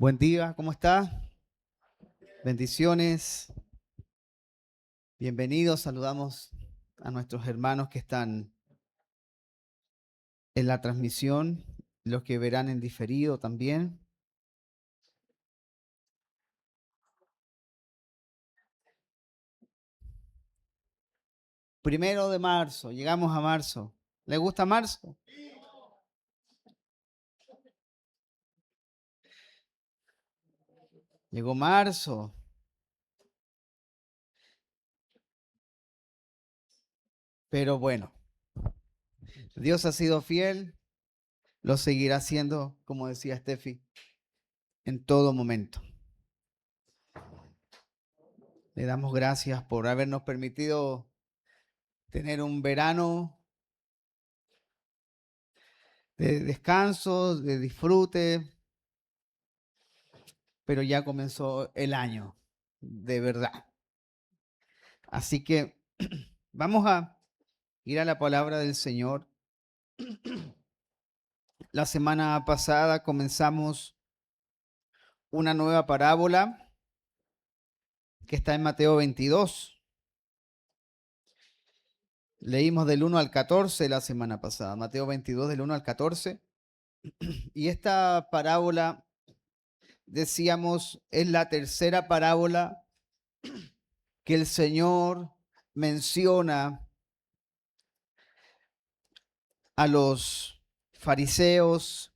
Buen día, ¿cómo está? Bendiciones, bienvenidos. Saludamos a nuestros hermanos que están en la transmisión, los que verán en diferido también. Primero de marzo, llegamos a marzo. ¿Le gusta marzo? Llegó marzo, pero bueno, Dios ha sido fiel, lo seguirá haciendo, como decía Steffi, en todo momento. Le damos gracias por habernos permitido tener un verano de descanso, de disfrute, pero ya comenzó el año, de verdad. Así que vamos a ir a la palabra del Señor. La semana pasada comenzamos una nueva parábola que está en Mateo 22. Leímos del 1 al 14 la semana pasada, Mateo 22 del 1 al 14. Y esta parábola, decíamos, es la tercera parábola que el Señor menciona a los fariseos,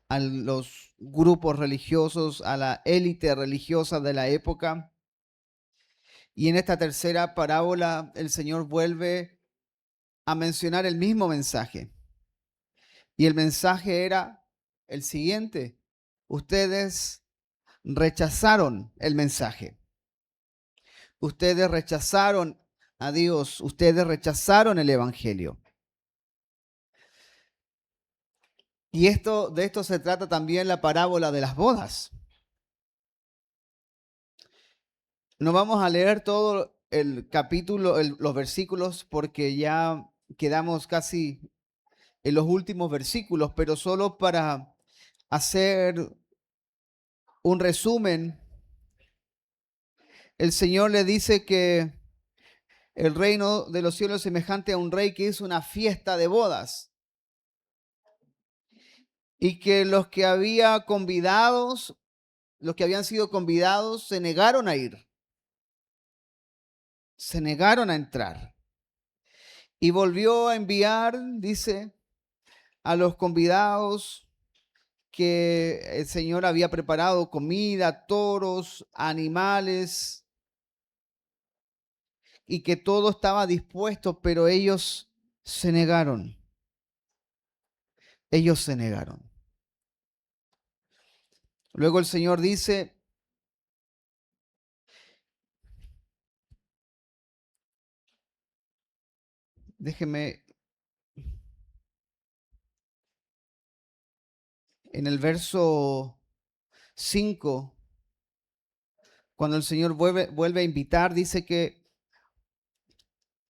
a los grupos religiosos, a la élite religiosa de la época. Y en esta tercera parábola el Señor vuelve a mencionar el mismo mensaje. Y el mensaje era el siguiente: ustedes rechazaron el mensaje. Ustedes rechazaron a Dios, ustedes rechazaron el evangelio. Y de esto se trata también la parábola de las bodas. No vamos a leer todo el capítulo, los versículos, porque ya quedamos casi en los últimos versículos, pero solo para hacer un resumen, el Señor le dice que el reino de los cielos es semejante a un rey que hizo una fiesta de bodas y que los que habían sido convidados, se negaron a ir, se negaron a entrar. Y volvió a enviar, dice, a los convidados que el Señor había preparado comida, toros, animales, y que todo estaba dispuesto, pero ellos se negaron. Ellos se negaron. Luego el Señor dice, déjeme, en el verso 5, cuando el Señor vuelve a invitar, dice que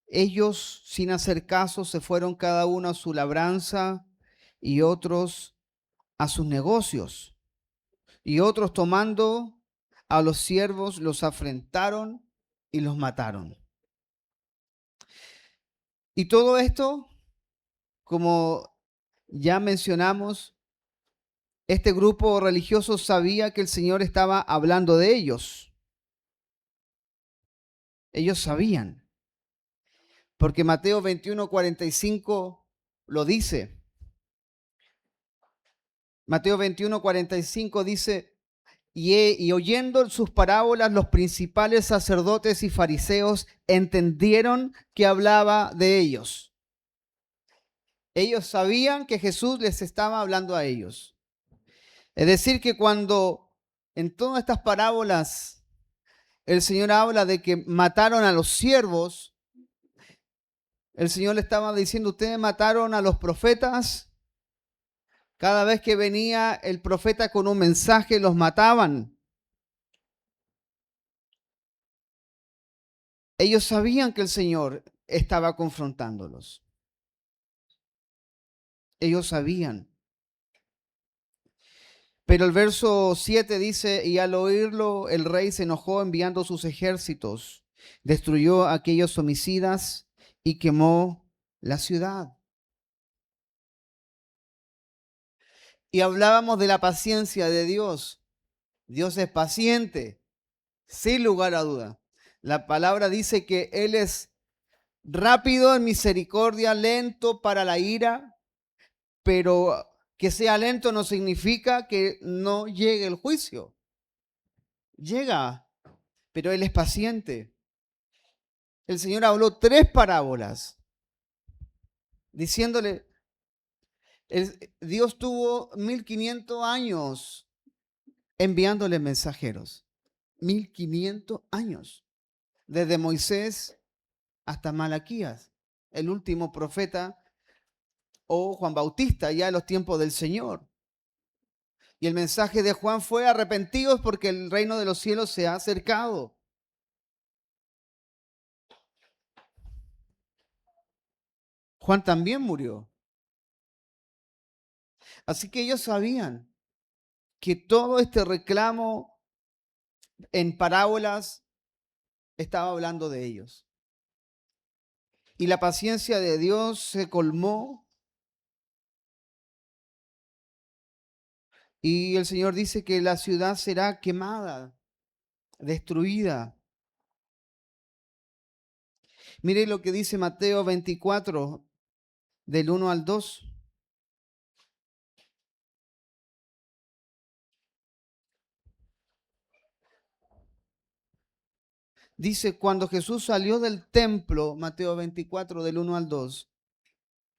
ellos, sin hacer caso, se fueron cada uno a su labranza y otros a sus negocios. Y otros, tomando a los siervos, los afrentaron y los mataron. Y todo esto, como ya mencionamos, este grupo religioso sabía que el Señor estaba hablando de ellos. Ellos sabían, porque Mateo 21:45 lo dice. Mateo 21:45 dice, y oyendo sus parábolas, los principales sacerdotes y fariseos entendieron que hablaba de ellos. Ellos sabían que Jesús les estaba hablando a ellos. Es decir, que cuando en todas estas parábolas el Señor habla de que mataron a los siervos, el Señor le estaba diciendo, ustedes mataron a los profetas. Cada vez que venía el profeta con un mensaje, los mataban. Ellos sabían que el Señor estaba confrontándolos. Ellos sabían. Pero el verso 7 dice, y al oírlo el rey se enojó enviando sus ejércitos, destruyó a aquellos homicidas y quemó la ciudad. Y hablábamos de la paciencia de Dios. Dios es paciente, sin lugar a duda. La palabra dice que Él es rápido en misericordia, lento para la ira, pero que sea lento no significa que no llegue el juicio. Llega, pero Él es paciente. El Señor habló 3 parábolas, diciéndole, Dios tuvo 1500 años enviándole mensajeros. 1500 años. Desde Moisés hasta Malaquías, el último profeta, o Juan Bautista, ya en los tiempos del Señor. Y el mensaje de Juan fue: arrepentidos porque el reino de los cielos se ha acercado. Juan también murió. Así que ellos sabían que todo este reclamo en parábolas estaba hablando de ellos. Y la paciencia de Dios se colmó. Y el Señor dice que la ciudad será quemada, destruida. Mire lo que dice Mateo 24, del 1 al 2. Dice, cuando Jesús salió del templo, Mateo 24, del 1 al 2,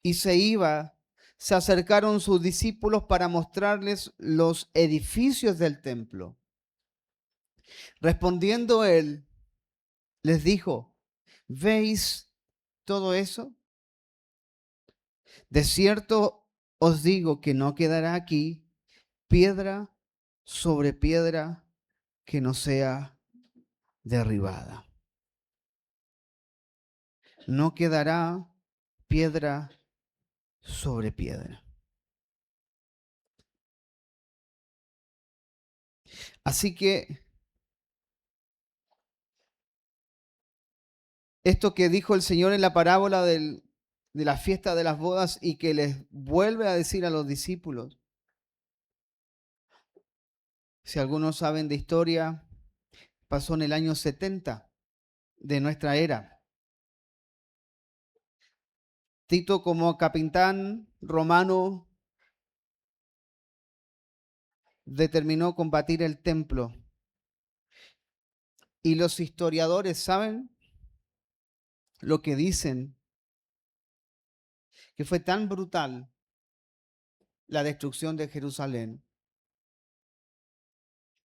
y se iba, se acercaron sus discípulos para mostrarles los edificios del templo. Respondiendo él, les dijo, ¿veis todo eso? De cierto os digo que no quedará aquí piedra sobre piedra que no sea derribada. No quedará piedra sobre piedra. Así que esto que dijo el Señor en la parábola de la fiesta de las bodas y que les vuelve a decir a los discípulos, si algunos saben de historia, pasó en el año 70 de nuestra era. Tito, como capitán romano, determinó combatir el templo. Y los historiadores saben lo que dicen, que fue tan brutal la destrucción de Jerusalén,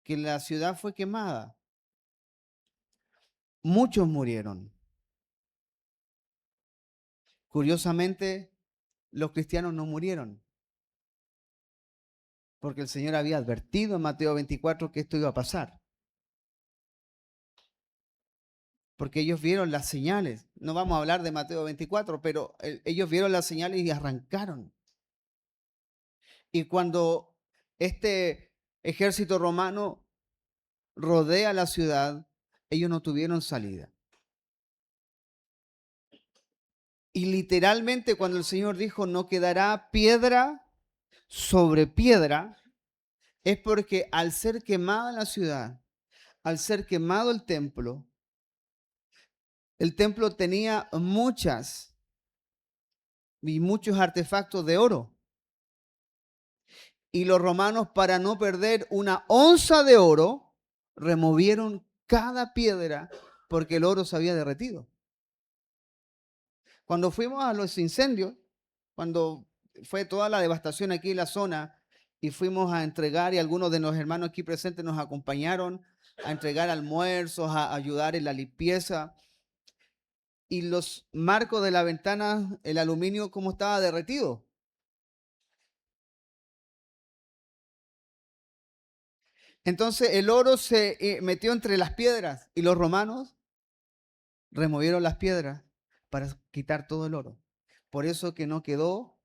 que la ciudad fue quemada. Muchos murieron. Curiosamente, los cristianos no murieron, porque el Señor había advertido en Mateo 24 que esto iba a pasar. Porque ellos vieron las señales. No vamos a hablar de Mateo 24, pero ellos vieron las señales y arrancaron. Y cuando este ejército romano rodea la ciudad, ellos no tuvieron salida. Y literalmente cuando el Señor dijo no quedará piedra sobre piedra, es porque al ser quemada la ciudad, al ser quemado el templo tenía muchos artefactos de oro. Y los romanos, para no perder una onza de oro, removieron cada piedra porque el oro se había derretido. Cuando fuimos a los incendios, cuando fue toda la devastación aquí en la zona y fuimos a entregar, y algunos de los hermanos aquí presentes nos acompañaron a entregar almuerzos, a ayudar en la limpieza, y los marcos de la ventana, el aluminio, ¿cómo estaba derretido? Entonces el oro se metió entre las piedras y los romanos removieron las piedras para quitar todo el oro. Por eso que no quedó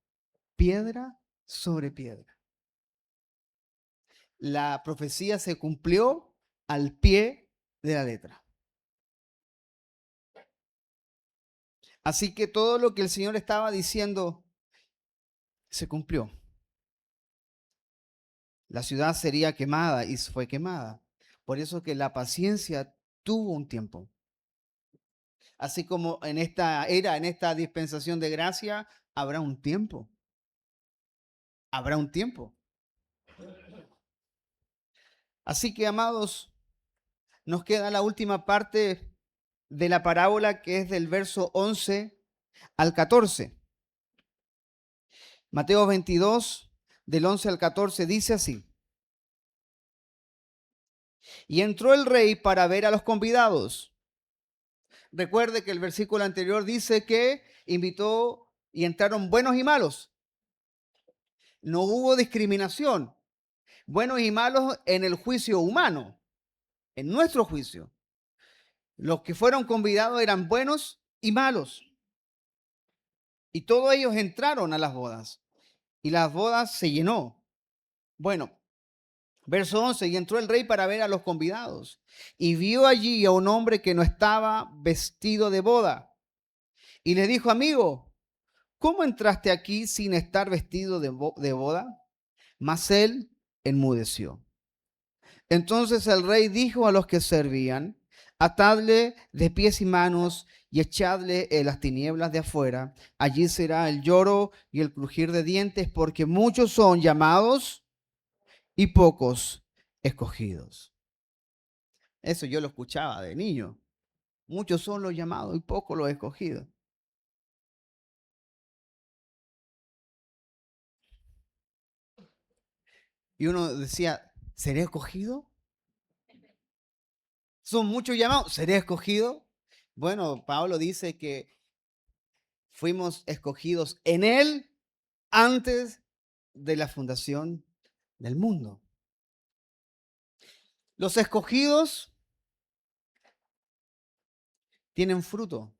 piedra sobre piedra. la profecía se cumplió al pie de la letra. Así que todo lo que el Señor estaba diciendo se cumplió. La ciudad sería quemada y fue quemada. Por eso que la paciencia tuvo un tiempo. Así como en esta era, en esta dispensación de gracia, habrá un tiempo. Habrá un tiempo. Así que, amados, nos queda la última parte de la parábola, que es del verso 11 al 14. Mateo 22, del 11 al 14, dice así. Y entró el rey para ver a los convidados. Recuerde que el versículo anterior dice que invitó y entraron buenos y malos. No hubo discriminación. Buenos y malos en el juicio humano, en nuestro juicio. Los que fueron convidados eran buenos y malos. Y todos ellos entraron a las bodas. Y las bodas se llenó. Bueno, verso 11, y entró el rey para ver a los convidados. Y vio allí a un hombre que no estaba vestido de boda. Y le dijo, amigo, ¿cómo entraste aquí sin estar vestido de boda? Mas él enmudeció. Entonces el rey dijo a los que servían, atadle de pies y manos y echadle en las tinieblas de afuera. Allí será el lloro y el crujir de dientes, porque muchos son llamados y pocos escogidos. Eso yo lo escuchaba de niño. Muchos son los llamados y pocos los escogidos. Y uno decía, ¿seré escogido? Son muchos llamados, ¿seré escogido? Bueno, Pablo dice que fuimos escogidos en Él antes de la fundación del mundo. Los escogidos tienen fruto.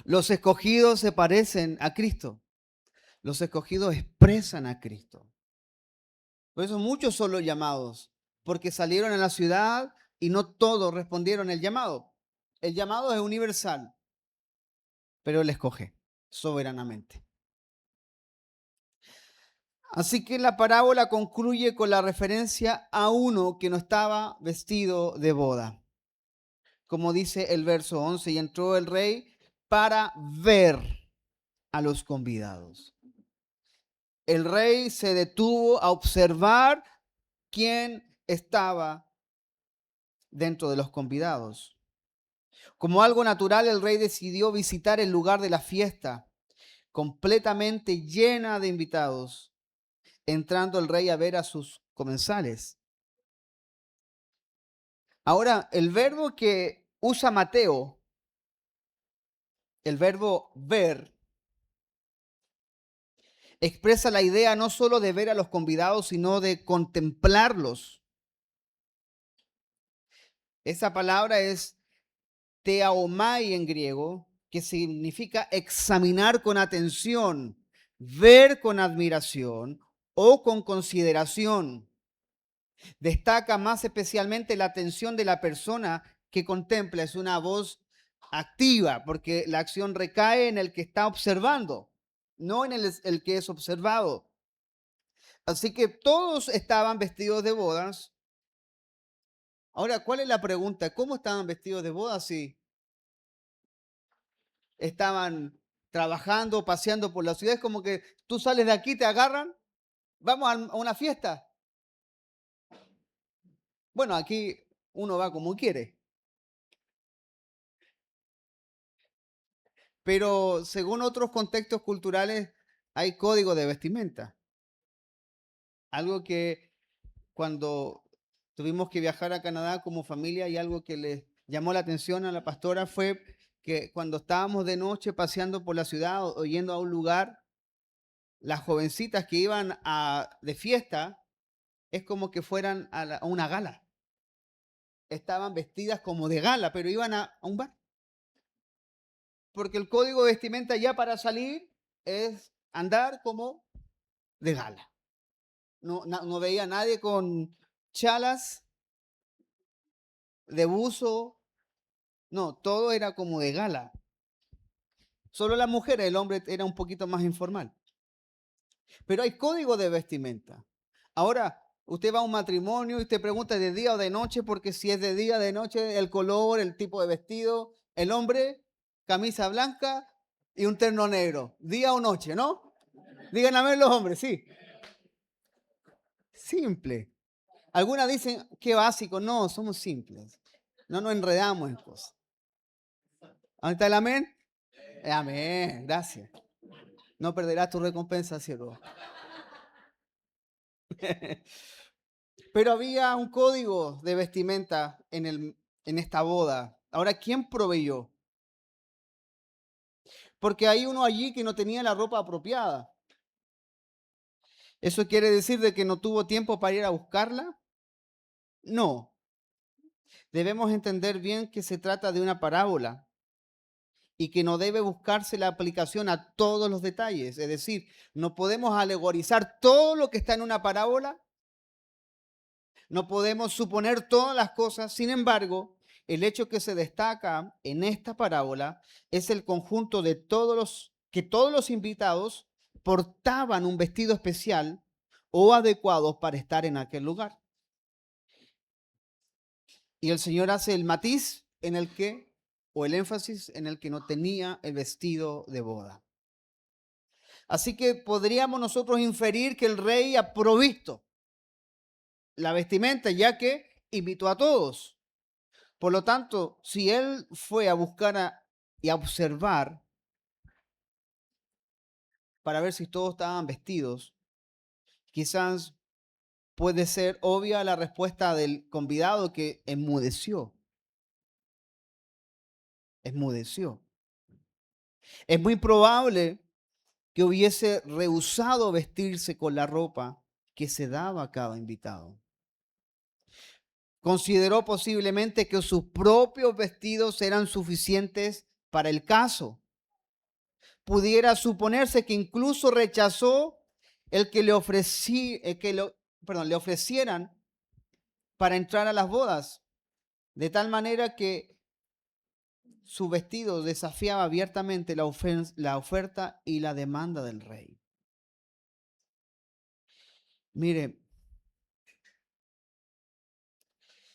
Los escogidos se parecen a Cristo. Los escogidos expresan a Cristo. Por eso muchos son los llamados, porque salieron a la ciudad y no todos respondieron el llamado. El llamado es universal, pero Él escoge soberanamente. Así que la parábola concluye con la referencia a uno que no estaba vestido de boda. Como dice el verso 11, y entró el rey para ver a los convidados. El rey se detuvo a observar quién estaba dentro de los convidados. Como algo natural, el rey decidió visitar el lugar de la fiesta, completamente llena de invitados, entrando el rey a ver a sus comensales. Ahora, el verbo que usa Mateo, el verbo ver, expresa la idea no solo de ver a los convidados, sino de contemplarlos. Esa palabra es theaomai en griego, que significa examinar con atención, ver con admiración o con consideración. Destaca más especialmente la atención de la persona que contempla. Es una voz activa porque la acción recae en el que está observando, no en el que es observado. Así que todos estaban vestidos de bodas. Ahora, ¿cuál es la pregunta? ¿Cómo estaban vestidos de bodas si estaban trabajando, paseando por la ciudad? Es como que tú sales de aquí, te agarran, vamos a una fiesta. Bueno, aquí uno va como quiere, pero según otros contextos culturales hay código de vestimenta. Algo que cuando tuvimos que viajar a Canadá como familia y algo que le llamó la atención a la pastora fue que cuando estábamos de noche paseando por la ciudad o yendo a un lugar, las jovencitas que iban de fiesta es como que fueran a una gala. Estaban vestidas como de gala, pero iban a un bar. Porque el código de vestimenta ya para salir es andar como de gala. No veía a nadie con chalas de buzo. No, todo era como de gala. Solo la mujer, el hombre era un poquito más informal. Pero hay código de vestimenta. Ahora, usted va a un matrimonio y usted pregunta de día o de noche, porque si es de día o de noche, el color, el tipo de vestido, el hombre, camisa blanca y un terno negro, día o noche, ¿no? Digan a ver los hombres, sí. Simple. Algunas dicen, qué básico. No, somos simples. No nos enredamos en cosas. ¿Dónde está el amén? Amén, gracias. No perderás tu recompensa, siervo. Pero había un código de vestimenta en esta boda. Ahora, ¿quién proveyó? Porque hay uno allí que no tenía la ropa apropiada. ¿Eso quiere decir de que no tuvo tiempo para ir a buscarla? No. Debemos entender bien que se trata de una parábola y que no debe buscarse la aplicación a todos los detalles. Es decir, no podemos alegorizar todo lo que está en una parábola, no podemos suponer todas las cosas. Sin embargo, el hecho que se destaca en esta parábola es el conjunto de todos los invitados portaban un vestido especial o adecuados para estar en aquel lugar. Y el Señor hace el matiz en el que, o el énfasis en el que no tenía el vestido de boda. Así que podríamos nosotros inferir que el rey ha provisto la vestimenta, ya que invitó a todos. Por lo tanto, si él fue a buscar y a observar para ver si todos estaban vestidos, quizás puede ser obvia la respuesta del convidado que enmudeció. Enmudeció. Es muy probable que hubiese rehusado vestirse con la ropa que se daba a cada invitado. Consideró posiblemente que sus propios vestidos eran suficientes para el caso. Pudiera suponerse que incluso rechazó el que le ofrecieran para entrar a las bodas, de tal manera que su vestido desafiaba abiertamente la oferta y la demanda del rey. Mire,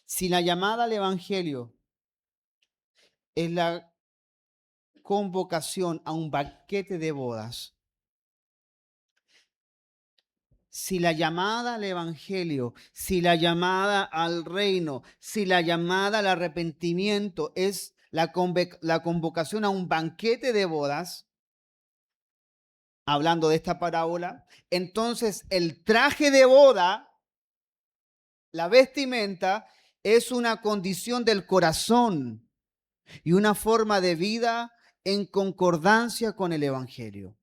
si la llamada al evangelio es la convocación a un banquete de bodas, si la llamada al evangelio, si la llamada al reino, si la llamada al arrepentimiento es la convocación a un banquete de bodas, hablando de esta parábola, entonces el traje de boda, la vestimenta, es una condición del corazón y una forma de vida en concordancia con el evangelio.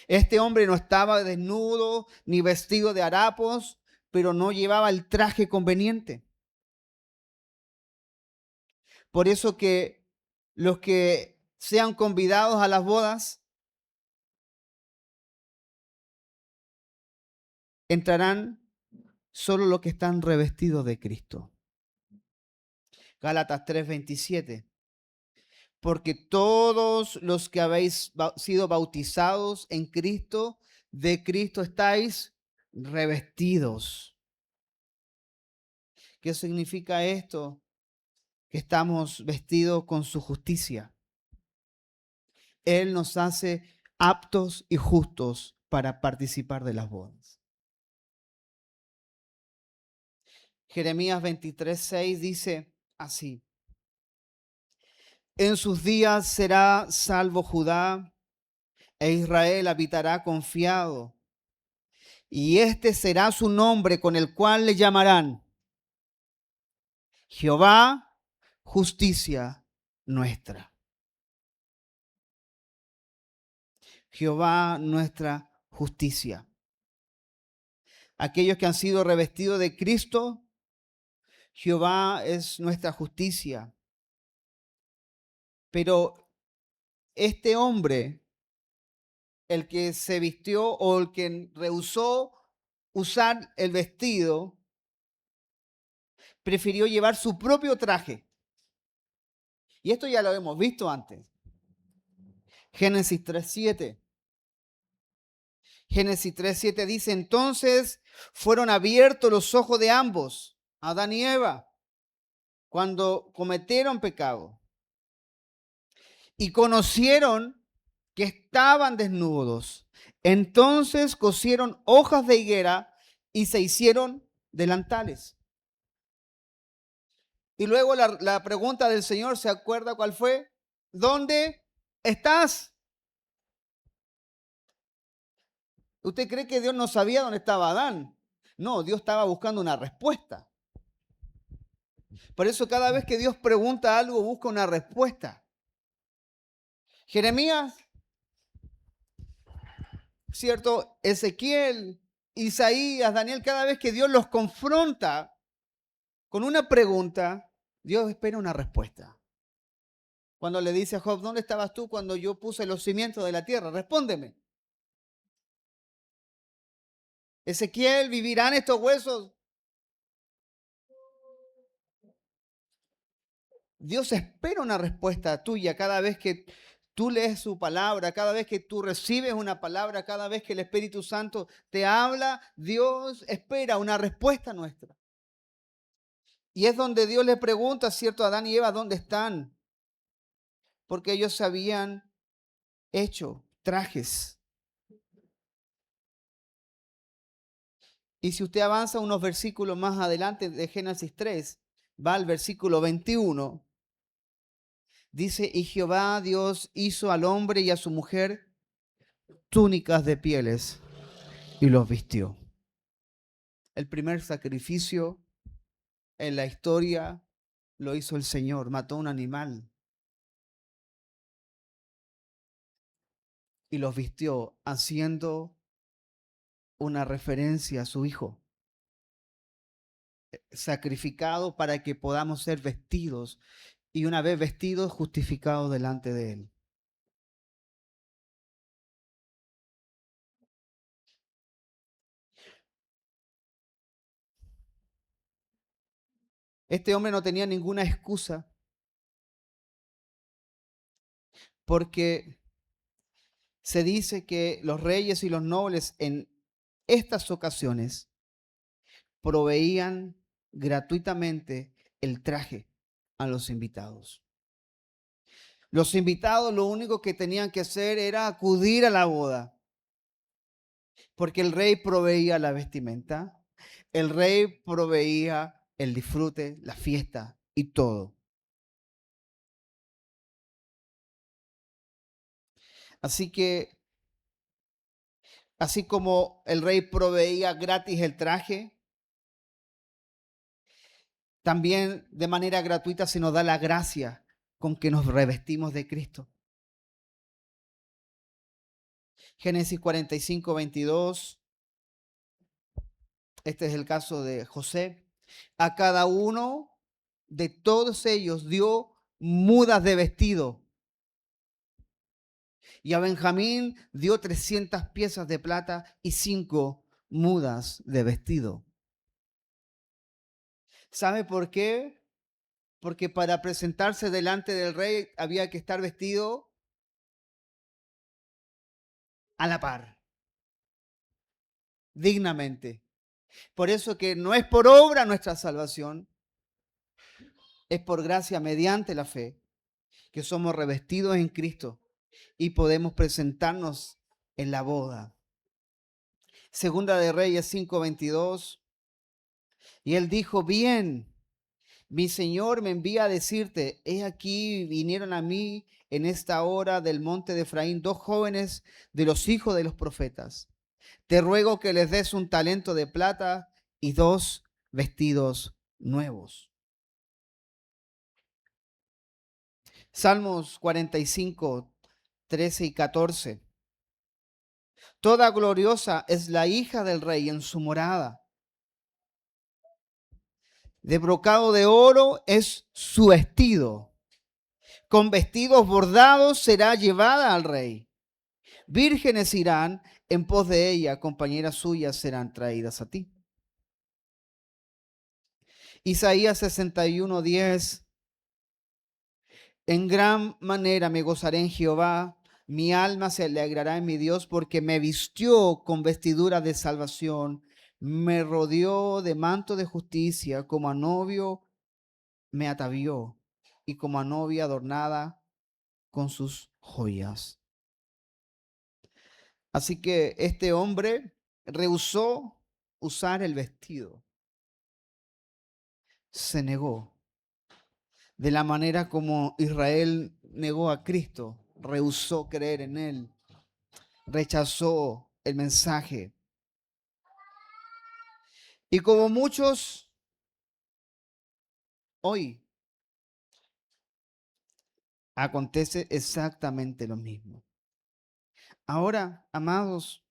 Este hombre no estaba desnudo ni vestido de harapos, pero no llevaba el traje conveniente. Por eso que los que sean convidados a las bodas entrarán solo los que están revestidos de Cristo. Gálatas 3:27. Porque todos los que habéis sido bautizados en Cristo, de Cristo estáis revestidos. ¿Qué significa esto? Que estamos vestidos con su justicia. Él nos hace aptos y justos para participar de las bodas. Jeremías 23:6 dice así: en sus días será salvo Judá e Israel habitará confiado. Y este será su nombre con el cual le llamarán Jehová, justicia nuestra. Jehová, nuestra justicia. Aquellos que han sido revestidos de Cristo, Jehová es nuestra justicia. Pero este hombre, el que se vistió o el que rehusó usar el vestido, prefirió llevar su propio traje. Y esto ya lo hemos visto antes. Génesis 3:7. Génesis 3:7 dice, entonces fueron abiertos los ojos de ambos, Adán y Eva, cuando cometieron pecado. Y conocieron que estaban desnudos. Entonces cosieron hojas de higuera y se hicieron delantales. Y luego la pregunta del Señor, ¿se acuerda cuál fue? ¿Dónde estás? ¿Usted cree que Dios no sabía dónde estaba Adán? No, Dios estaba buscando una respuesta. Por eso cada vez que Dios pregunta algo, busca una respuesta. Jeremías, ¿cierto? Ezequiel, Isaías, Daniel, cada vez que Dios los confronta con una pregunta, Dios espera una respuesta. Cuando le dice a Job, ¿dónde estabas tú cuando yo puse los cimientos de la tierra? Respóndeme. Ezequiel, ¿vivirán estos huesos? Dios espera una respuesta tuya cada vez que tú lees su palabra, cada vez que tú recibes una palabra, cada vez que el Espíritu Santo te habla, Dios espera una respuesta nuestra. Y es donde Dios le pregunta, ¿cierto? A Adán y Eva, ¿dónde están? Porque ellos se habían hecho trajes. Y si usted avanza unos versículos más adelante de Génesis 3, va al versículo 21, dice, y Jehová Dios hizo al hombre y a su mujer túnicas de pieles y los vistió. El primer sacrificio en la historia lo hizo el Señor, mató un animal y los vistió, haciendo una referencia a su Hijo, sacrificado para que podamos ser vestidos y una vez vestidos, justificados delante de Él. Este hombre no tenía ninguna excusa porque se dice que los reyes y los nobles en estas ocasiones proveían gratuitamente el traje a los invitados. Los invitados lo único que tenían que hacer era acudir a la boda, porque el rey proveía la vestimenta, el rey proveía el disfrute, la fiesta y todo. Así que, así como el rey proveía gratis el traje, también de manera gratuita se nos da la gracia con que nos revestimos de Cristo. Génesis 45:22. Este es el caso de José. A cada uno de todos ellos dio mudas de vestido. Y a Benjamín dio 300 piezas de plata y 5 mudas de vestido. ¿Sabe por qué? Porque para presentarse delante del rey había que estar vestido a la par, dignamente. Por eso que no es por obra nuestra salvación, es por gracia mediante la fe, que somos revestidos en Cristo y podemos presentarnos en la boda. Segunda de Reyes 5:22. Y él dijo, bien, mi Señor me envía a decirte, he aquí vinieron a mí en esta hora del monte de Efraín 2 jóvenes de los hijos de los profetas. Te ruego que les des un talento de plata y 2 vestidos nuevos. Salmos 45, 13 y 14. Toda gloriosa es la hija del rey en su morada. De brocado de oro es su vestido. Con vestidos bordados será llevada al rey. Vírgenes irán en pos de ella, compañeras suyas serán traídas a ti. Isaías 61:10. En gran manera me gozaré en Jehová, mi alma se alegrará en mi Dios, porque me vistió con vestidura de salvación, me rodeó de manto de justicia, como a novio me atavió, y como a novia adornada con sus joyas. Así que este hombre rehusó usar el vestido, se negó, de la manera como Israel negó a Cristo, rehusó creer en él, rechazó el mensaje. Y como muchos hoy, acontece exactamente lo mismo. Ahora, amados,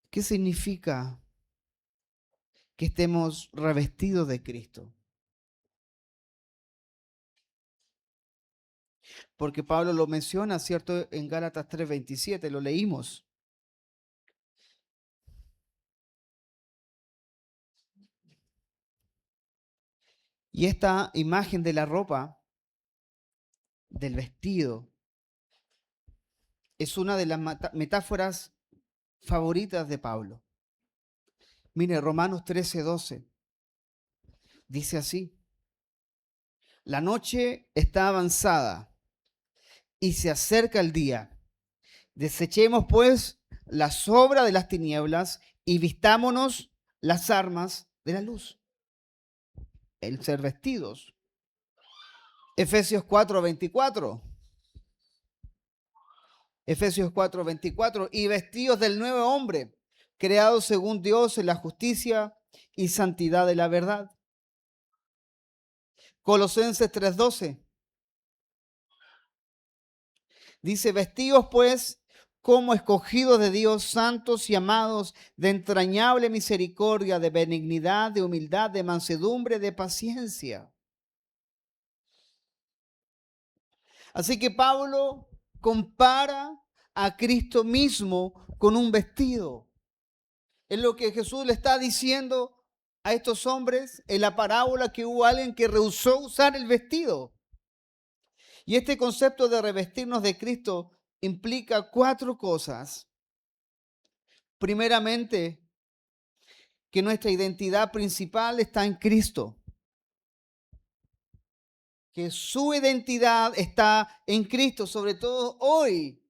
¿qué significa que estemos revestidos de Cristo? Porque Pablo lo menciona, ¿cierto? En Gálatas 3:27, lo leímos. Y esta imagen de la ropa, del vestido, es una de las metáforas favoritas de Pablo. Mire, Romanos 13:12 dice así: la noche está avanzada y se acerca el día. Desechemos pues la sobra de las tinieblas y vistámonos las armas de la luz. El ser vestidos. Efesios 4:24. Efesios 4:24. Y vestidos del nuevo hombre, creado según Dios en la justicia y santidad de la verdad. Colosenses 3:12. Dice, vestidos pues como escogidos de Dios, santos y amados, de entrañable misericordia, de benignidad, de humildad, de mansedumbre, de paciencia. Así que Pablo compara a Cristo mismo con un vestido. Es lo que Jesús le está diciendo a estos hombres en la parábola, que hubo alguien que rehusó usar el vestido. Y este concepto de revestirnos de Cristo implica 4 cosas. Primeramente, que nuestra identidad principal está en Cristo. Que su identidad está en Cristo, sobre todo hoy.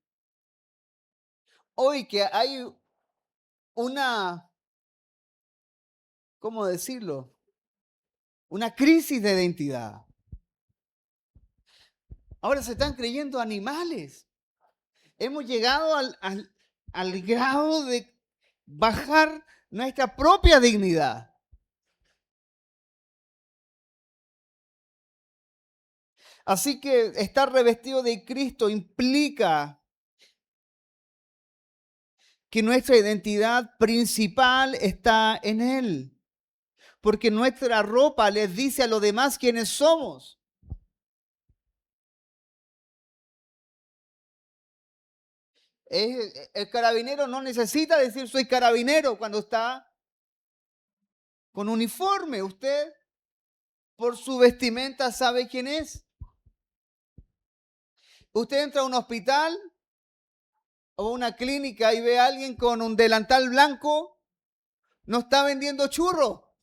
Hoy que hay una, ¿cómo decirlo? Una crisis de identidad. Ahora se están creyendo animales. Hemos llegado al grado de bajar nuestra propia dignidad. Así que estar revestido de Cristo implica que nuestra identidad principal está en Él. Porque nuestra ropa les dice a los demás quiénes somos. El carabinero no necesita decir soy carabinero cuando está con uniforme. Usted por su vestimenta sabe quién es. Usted entra a un hospital o una clínica y ve a alguien con un delantal blanco, no está vendiendo churro.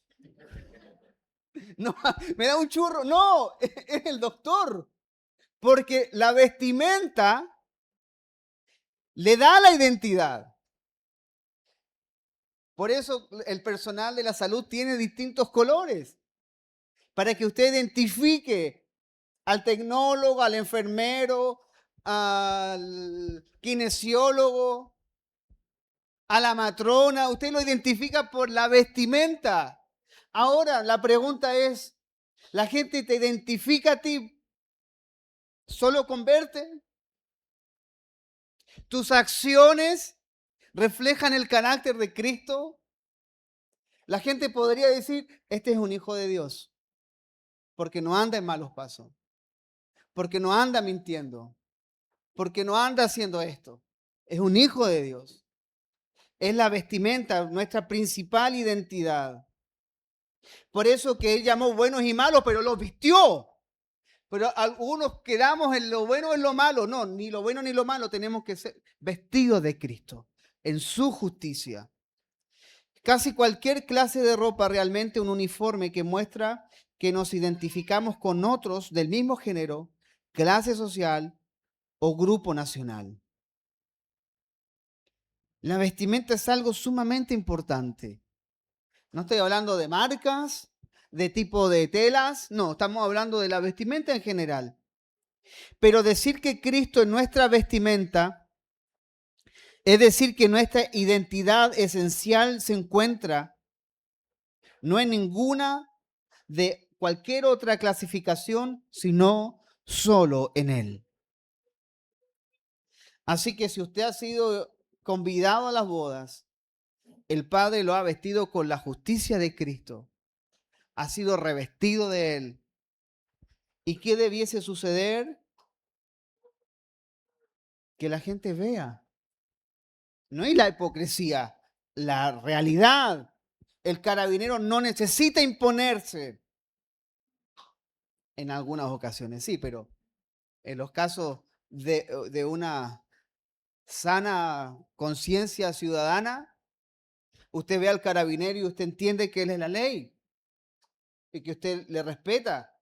No, me da un churro. No, es el doctor. Porque la vestimenta le da la identidad. Por eso el personal de la salud tiene distintos colores, para que usted identifique al tecnólogo, al enfermero, al kinesiólogo, a la matrona. Usted lo identifica por la vestimenta. Ahora, la pregunta es, ¿la gente te identifica a ti solo con verte? ¿Tus acciones reflejan el carácter de Cristo? La gente podría decir, este es un hijo de Dios, porque no anda en malos pasos, porque no anda mintiendo, porque no anda haciendo esto. Es un hijo de Dios. Es la vestimenta, nuestra principal identidad. Por eso que Él llamó buenos y malos, pero los vistió. Pero algunos quedamos en lo bueno o en lo malo. No, ni lo bueno ni lo malo. Tenemos que ser vestidos de Cristo, en su justicia. Casi cualquier clase de ropa, realmente un uniforme que muestra que nos identificamos con otros del mismo género, clase social o grupo nacional. La vestimenta es algo sumamente importante. No estoy hablando de marcas, de tipo de telas, no, estamos hablando de la vestimenta en general. Pero decir que Cristo es nuestra vestimenta, es decir, que nuestra identidad esencial se encuentra no en ninguna de cualquier otra clasificación, sino solo en Él. Así que si usted ha sido convidado a las bodas, el Padre lo ha vestido con la justicia de Cristo, ha sido revestido de Él. ¿Y qué debiese suceder? Que la gente vea. No es la hipocresía, la realidad. El carabinero no necesita imponerse. En algunas ocasiones sí, pero en los casos de una sana conciencia ciudadana, usted ve al carabinero y usted entiende que él es la ley y que usted le respeta,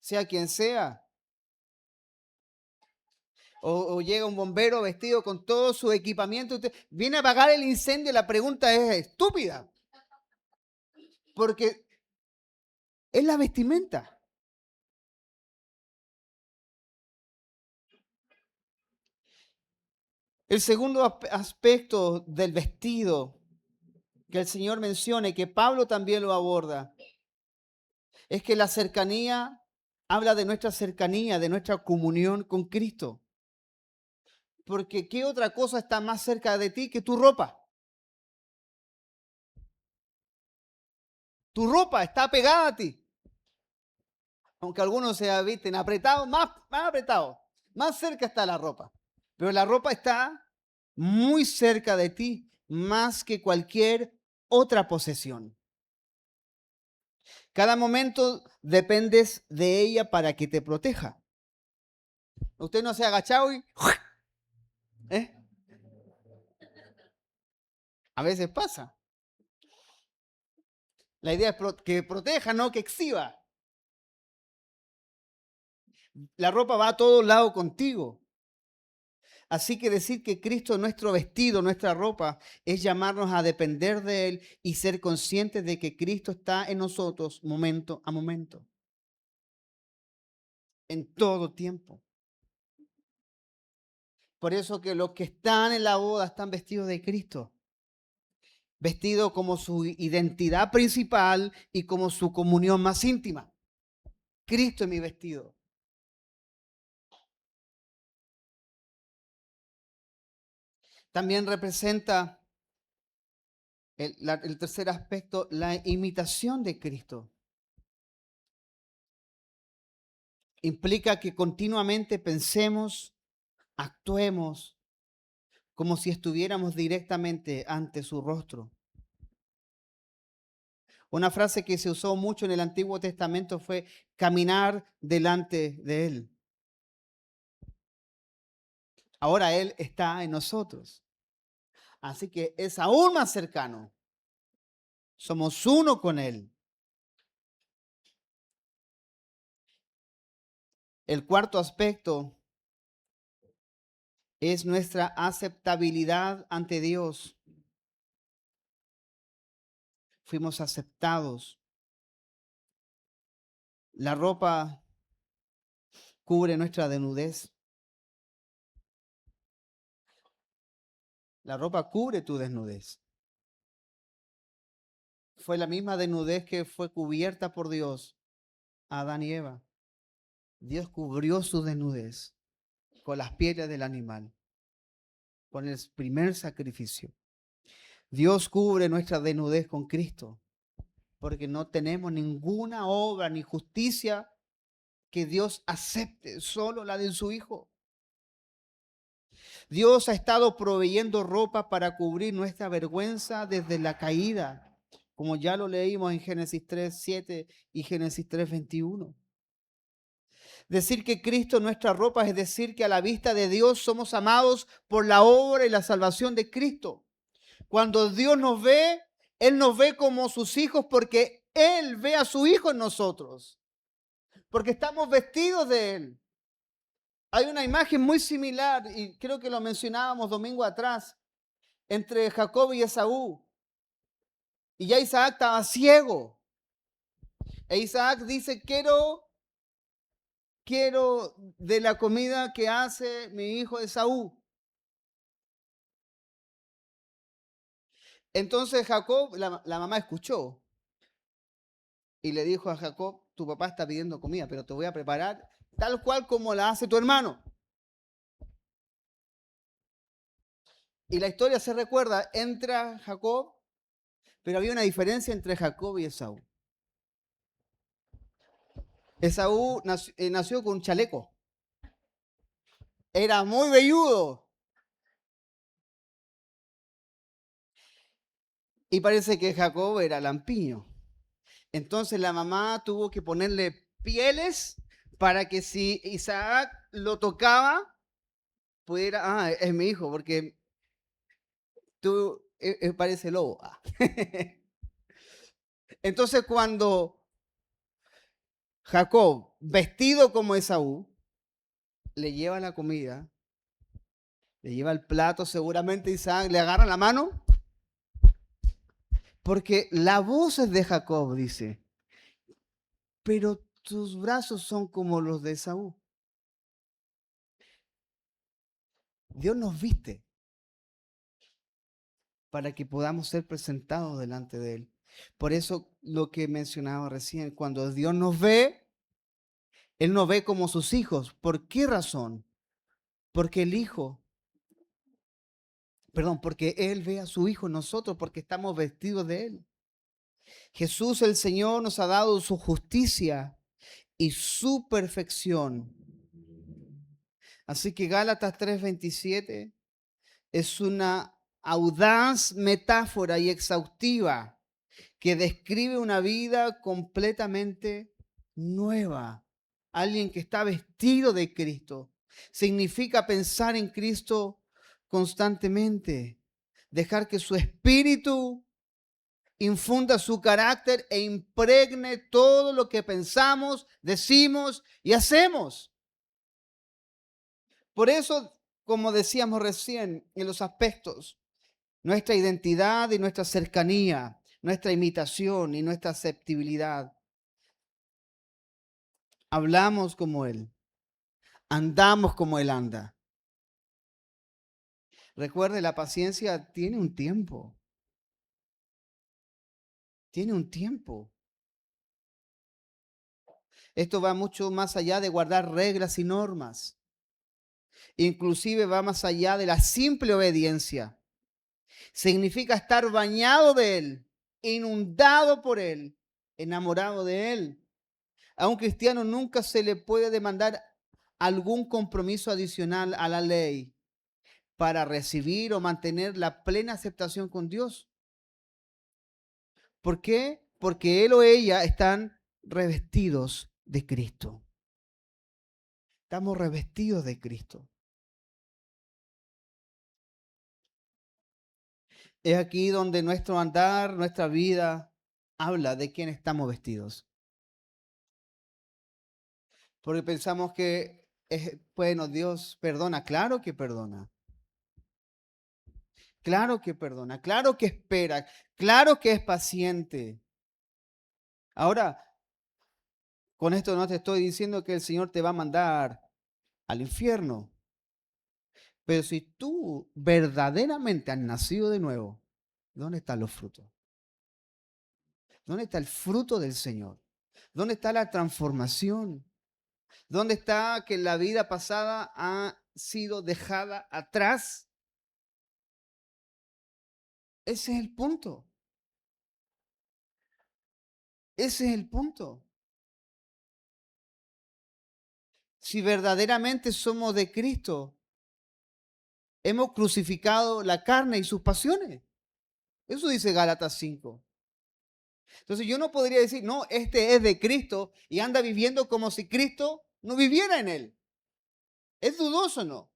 sea quien sea. O llega un bombero vestido con todo su equipamiento, usted viene a apagar el incendio y la pregunta es estúpida, porque es la vestimenta. El segundo aspecto del vestido que el Señor menciona y que Pablo también lo aborda, es que la cercanía habla de nuestra cercanía, de nuestra comunión con Cristo. Porque ¿qué otra cosa está más cerca de ti que tu ropa? Tu ropa está pegada a ti. Aunque algunos se visten apretados, más apretados, más cerca está la ropa. Pero la ropa está muy cerca de ti, más que cualquier otra posesión. Cada momento dependes de ella para que te proteja. Usted no se ha agachado y... ¿eh? A veces pasa. La idea es que proteja, no que exhiba. La ropa va a todos lados contigo. Así que decir que Cristo es nuestro vestido, nuestra ropa, es llamarnos a depender de Él y ser conscientes de que Cristo está en nosotros momento a momento, en todo tiempo. Por eso que los que están en la boda están vestidos de Cristo, vestidos como su identidad principal y como su comunión más íntima. Cristo es mi vestido. También representa el tercer aspecto, la imitación de Cristo. Implica que continuamente pensemos, actuemos como si estuviéramos directamente ante su rostro. Una frase que se usó mucho en el Antiguo Testamento fue caminar delante de Él. Ahora Él está en nosotros. Así que es aún más cercano. Somos uno con Él. El cuarto aspecto es nuestra aceptabilidad ante Dios. Fuimos aceptados. La ropa cubre nuestra desnudez. La ropa cubre tu desnudez. Fue la misma desnudez que fue cubierta por Dios a Adán y Eva. Dios cubrió su desnudez con las pieles del animal, con el primer sacrificio. Dios cubre nuestra desnudez con Cristo, porque no tenemos ninguna obra ni justicia que Dios acepte solo la de su Hijo. Dios ha estado proveyendo ropa para cubrir nuestra vergüenza desde la caída, como ya lo leímos en Génesis 3:7 y Génesis 3:21. Decir que Cristo es nuestra ropa es decir que a la vista de Dios somos amados por la obra y la salvación de Cristo. Cuando Dios nos ve, Él nos ve como sus hijos porque Él ve a su Hijo en nosotros, porque estamos vestidos de Él. Hay una imagen muy similar, y creo que lo mencionábamos domingo atrás, entre Jacob y Esaú. Y ya Isaac estaba ciego. E Isaac dice, quiero de la comida que hace mi hijo Esaú. Entonces Jacob, la mamá escuchó y le dijo a Jacob, tu papá está pidiendo comida, pero te voy a preparar tal cual como la hace tu hermano. Y la historia se recuerda, entra Jacob, pero había una diferencia entre Jacob y Esaú. Esaú nació con un chaleco, era muy velludo y parece que Jacob era lampiño. Entonces la mamá tuvo que ponerle pieles para que si Isaac lo tocaba, pudiera, es mi hijo, porque tú parece lobo. Entonces cuando Jacob, vestido como Esaú, le lleva la comida, le lleva el plato, seguramente Isaac le agarra la mano, porque la voz es de Jacob, dice, pero tus brazos son como los de Esaú. Dios nos viste para que podamos ser presentados delante de Él. Por eso lo que mencionaba recién, cuando Dios nos ve, Él nos ve como sus hijos. ¿Por qué razón? Porque el Hijo, perdón, porque Él ve a su Hijo en nosotros, porque estamos vestidos de Él. Jesús el Señor nos ha dado su justicia y su perfección. Así que Gálatas 3:27 es una audaz metáfora y exhaustiva que describe una vida completamente nueva. Alguien que está vestido de Cristo. Significa pensar en Cristo constantemente. Dejar que su espíritu infunda su carácter e impregne todo lo que pensamos, decimos y hacemos. Por eso, como decíamos recién, en los aspectos, nuestra identidad y nuestra cercanía, nuestra imitación y nuestra aceptabilidad. Hablamos como Él, andamos como Él anda. Recuerde, la paciencia tiene un tiempo. Tiene un tiempo. Esto va mucho más allá de guardar reglas y normas. Inclusive va más allá de la simple obediencia. Significa estar bañado de Él, inundado por Él, enamorado de Él. A un cristiano nunca se le puede demandar algún compromiso adicional a la ley para recibir o mantener la plena aceptación con Dios. ¿Por qué? Porque él o ella están revestidos de Cristo. Estamos revestidos de Cristo. Es aquí donde nuestro andar, nuestra vida, habla de quién estamos vestidos. Porque pensamos que, bueno, Dios perdona. Claro que perdona. Claro que perdona. Claro que espera. Claro que es paciente. Ahora, con esto no te estoy diciendo que el Señor te va a mandar al infierno. Pero si tú verdaderamente has nacido de nuevo, ¿dónde están los frutos? ¿Dónde está el fruto del Señor? ¿Dónde está la transformación? ¿Dónde está que la vida pasada ha sido dejada atrás? Ese es el punto. Ese es el punto. Si verdaderamente somos de Cristo, hemos crucificado la carne y sus pasiones. Eso dice Gálatas 5. Entonces yo no podría decir, no, este es de Cristo y anda viviendo como si Cristo no viviera en él. Es dudoso, ¿no?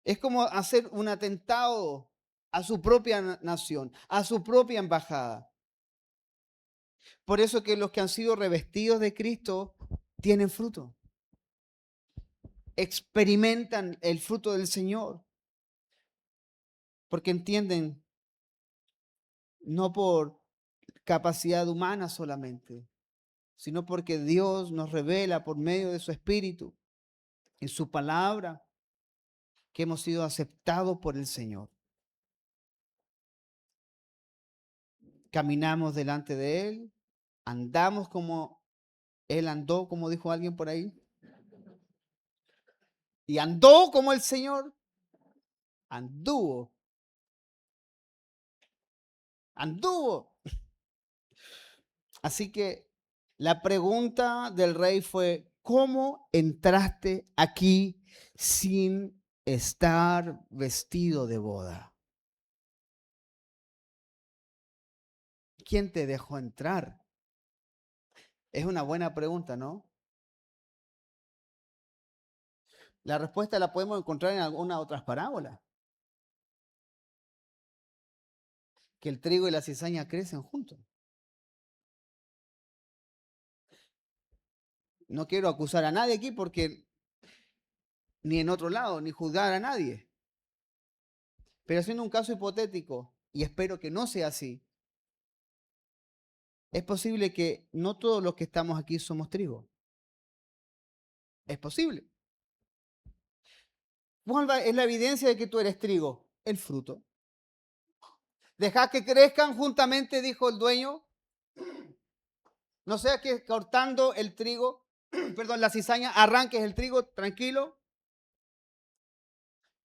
Es como hacer un atentado a su propia nación, a su propia embajada. Por eso que los que han sido revestidos de Cristo tienen fruto. Experimentan el fruto del Señor. Porque entienden, no por capacidad humana solamente, sino porque Dios nos revela por medio de su Espíritu, en su palabra, que hemos sido aceptados por el Señor. Caminamos delante de Él, andamos como Él andó, como dijo alguien por ahí, y andó como el Señor anduvo, anduvo. Así que la pregunta del rey fue, ¿cómo entraste aquí sin estar vestido de boda? ¿Quién te dejó entrar? Es una buena pregunta, ¿no? La respuesta la podemos encontrar en algunas otras parábolas. Que el trigo y la cizaña crecen juntos. No quiero acusar a nadie aquí porque ni en otro lado, ni juzgar a nadie. Pero haciendo un caso hipotético, y espero que no sea así, es posible que no todos los que estamos aquí somos trigo. Es posible. ¿Cuál es la evidencia de que tú eres trigo? El fruto. Deja que crezcan juntamente, dijo el dueño. No sea que cortando el trigo, perdón, la cizaña, arranques el trigo tranquilo,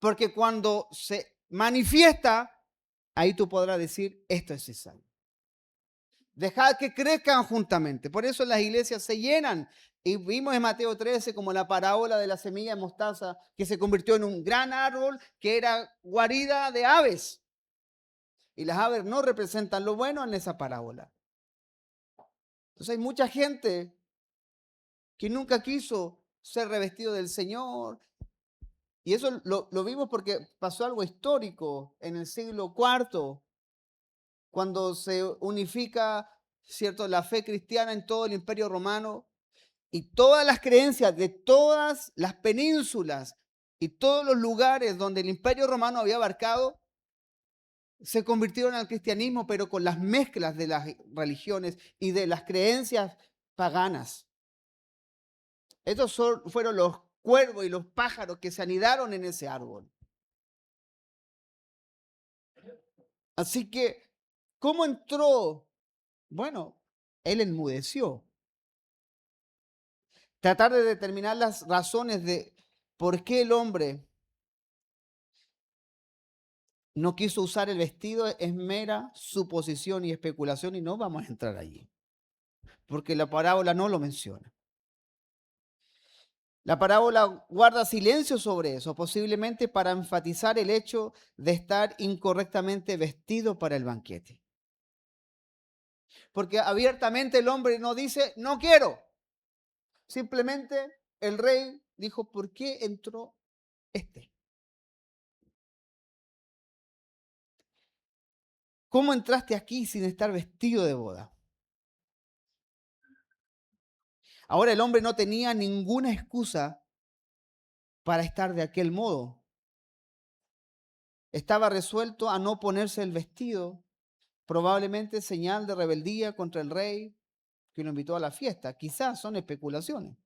porque cuando se manifiesta, ahí tú podrás decir, esto es cizaña. Dejad que crezcan juntamente. Por eso las iglesias se llenan. Y vimos en Mateo 13 como la parábola de la semilla de mostaza que se convirtió en un gran árbol que era guarida de aves. Y las aves no representan lo bueno en esa parábola. Entonces hay mucha gente que nunca quiso ser revestido del Señor. Y eso lo vimos porque pasó algo histórico en el siglo IV, cuando se unifica, ¿cierto?, la fe cristiana en todo el Imperio Romano. Y todas las creencias de todas las penínsulas y todos los lugares donde el Imperio Romano había abarcado se convirtieron al cristianismo, pero con las mezclas de las religiones y de las creencias paganas. Estos fueron los cuervos y los pájaros que se anidaron en ese árbol. Así que, ¿cómo entró? Bueno, él enmudeció. Tratar de determinar las razones de por qué el hombre no quiso usar el vestido es mera suposición y especulación y no vamos a entrar allí, porque la parábola no lo menciona. La parábola guarda silencio sobre eso, posiblemente para enfatizar el hecho de estar incorrectamente vestido para el banquete. Porque abiertamente el hombre no dice, no quiero. Simplemente el rey dijo, ¿por qué entró este? ¿Cómo entraste aquí sin estar vestido de boda? Ahora el hombre no tenía ninguna excusa para estar de aquel modo. Estaba resuelto a no ponerse el vestido, probablemente señal de rebeldía contra el rey que lo invitó a la fiesta. Quizás son especulaciones.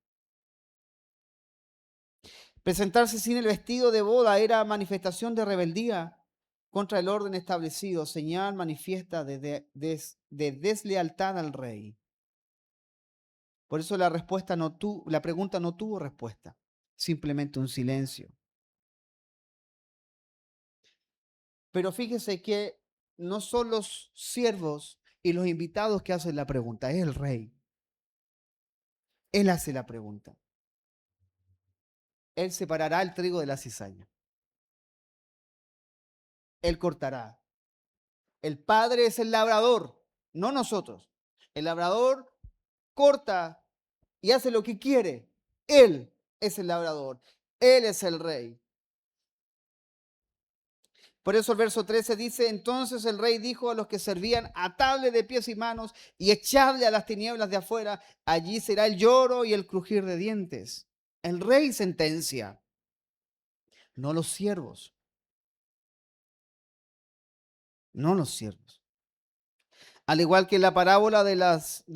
Presentarse sin el vestido de boda era manifestación de rebeldía contra el orden establecido, señal manifiesta de deslealtad al rey. Por eso la pregunta no tuvo respuesta, simplemente un silencio. Pero fíjese que no son los siervos y los invitados que hacen la pregunta, es el rey. Él hace la pregunta. Él separará el trigo de la cizaña. Él cortará. El Padre es el labrador, no nosotros. El labrador corta y hace lo que quiere. Él es el labrador. Él es el rey. Por eso el verso 13 dice, entonces el rey dijo a los que servían, atadle de pies y manos y echadle a las tinieblas de afuera, allí será el lloro y el crujir de dientes. El rey sentencia, no los siervos, no los siervos. Al igual que la parábola de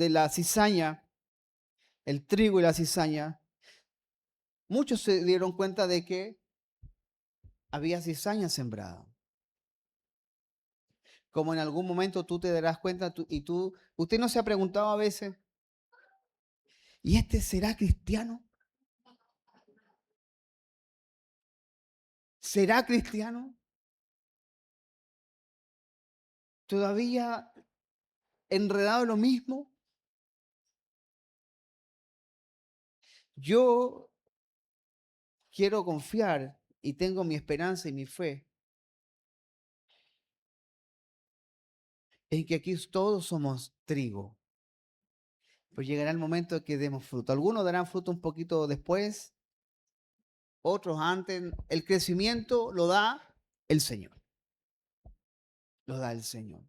la cizaña, el trigo y la cizaña, muchos se dieron cuenta de que había cizaña sembrada. Como en algún momento tú te darás cuenta usted no se ha preguntado a veces, ¿y este será cristiano? ¿Será cristiano? ¿Todavía enredado en lo mismo? Yo quiero confiar y tengo mi esperanza y mi fe en que aquí todos somos trigo. Pues llegará el momento que demos fruto. Algunos darán fruto un poquito después, otros antes. El crecimiento lo da el Señor. Lo da el Señor.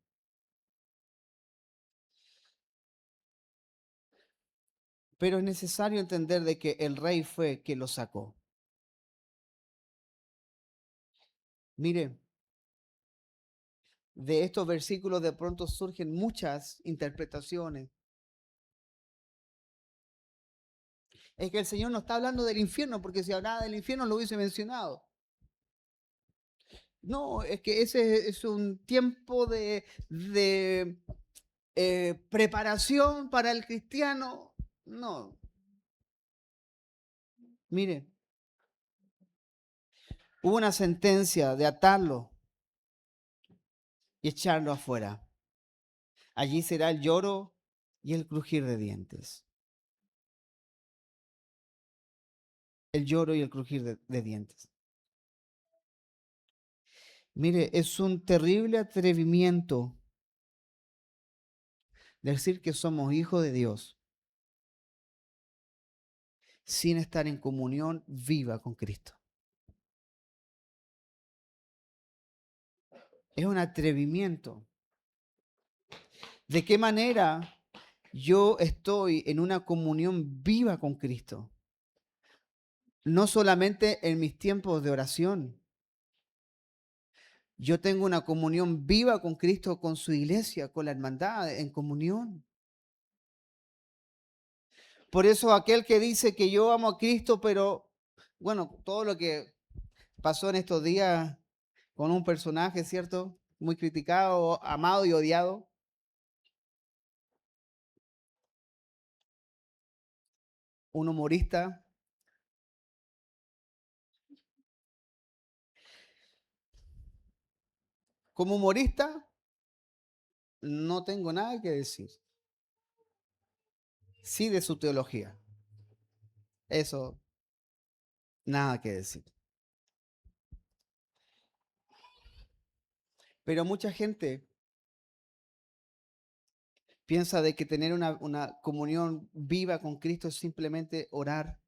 Pero es necesario entender de que el rey fue quien lo sacó. Mire, de estos versículos de pronto surgen muchas interpretaciones. Es que el Señor no está hablando del infierno, porque si hablaba del infierno lo hubiese mencionado. No, es que ese es un tiempo de preparación para el cristiano. No, mire, hubo una sentencia de atarlo y echarlo afuera. Allí será el lloro y el crujir de dientes. El lloro y el crujir de dientes. Mire, es un terrible atrevimiento decir que somos hijos de Dios sin estar en comunión viva con Cristo. Es un atrevimiento. ¿De qué manera yo estoy en una comunión viva con Cristo? No solamente en mis tiempos de oración. Yo tengo una comunión viva con Cristo, con su iglesia, con la hermandad, en comunión. Por eso aquel que dice que yo amo a Cristo, pero bueno, todo lo que pasó en estos días con un personaje, ¿cierto? Muy criticado, amado y odiado. Un humorista. Como humorista, no tengo nada que decir. Sí de su teología. Eso, nada que decir. Pero mucha gente piensa de que tener una comunión viva con Cristo es simplemente orar.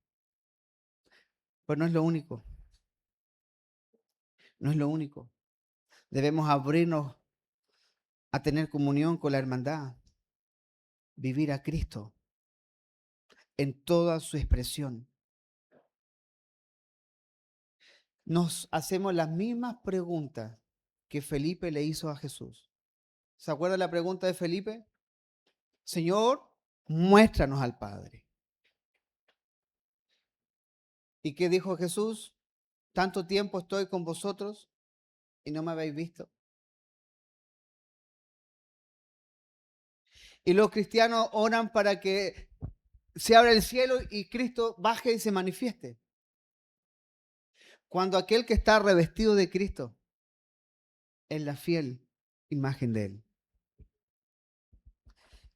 Pero no es lo único. No es lo único. Debemos abrirnos a tener comunión con la hermandad. Vivir a Cristo en toda su expresión. Nos hacemos las mismas preguntas que Felipe le hizo a Jesús. ¿Se acuerda la pregunta de Felipe? Señor, muéstranos al Padre. ¿Y qué dijo Jesús? Tanto tiempo estoy con vosotros y no me habéis visto. Y los cristianos oran para que se abra el cielo y Cristo baje y se manifieste. Cuando aquel que está revestido de Cristo es la fiel imagen de Él.